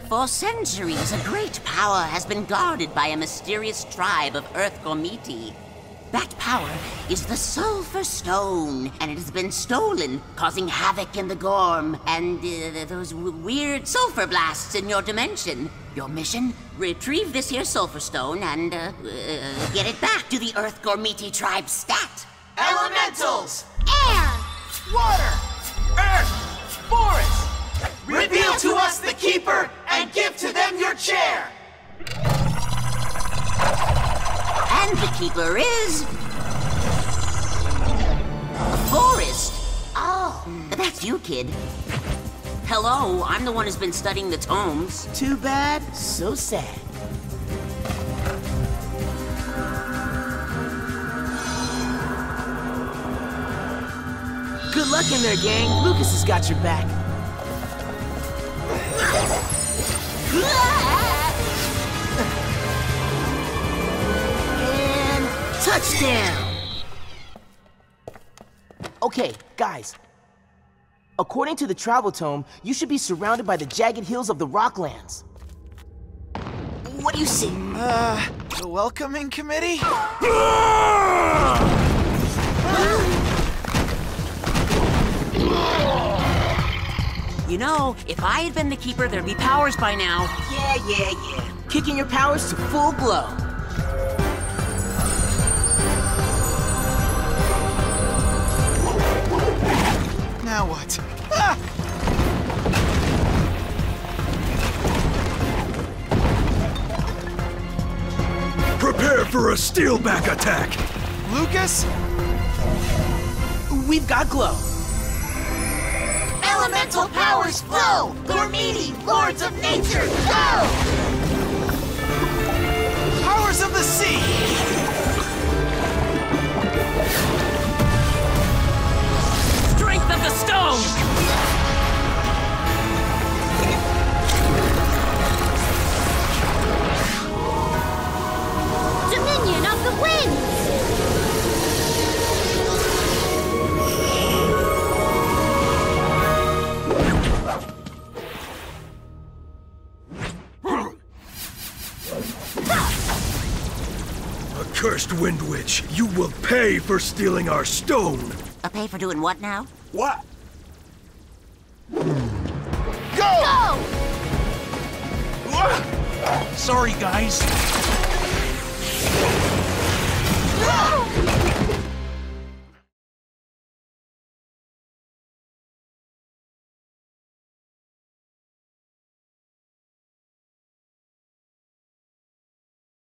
For centuries, a great power has been guarded by a mysterious tribe of Earth Gormiti. That power is the Sulphur Stone, and it has been stolen, causing havoc in the Gorm and those weird sulfur blasts in your dimension. Your mission? Retrieve this here Sulphur Stone and get it back to the Earth Gormiti tribe stat. Elementals! Air! Water! Earth! Forest! Reveal to us the Keeper and give to them your chair! And the Keeper is... a forest. Oh, that's you, kid. Hello, I'm the one who's been studying the tomes. Too bad, so sad. Good luck in there, gang. Lucas has got your back. And touchdown! Okay, guys. According to the travel tome, you should be surrounded by the jagged hills of the Rocklands. What do you see? The welcoming committee? You know, if I had been the Keeper, there'd be powers by now. Yeah. Kicking your powers to full glow. Now what? Ah! Prepare for a steelback attack! Lucas? We've got glow. Elemental powers flow! Gormiti, lords of nature, go! Powers of the sea! Strength of the stone! Dominion of the winds! Cursed Wind Witch, you will pay for stealing our stone! A pay for doing what now? What? Go! Go! Sorry, guys.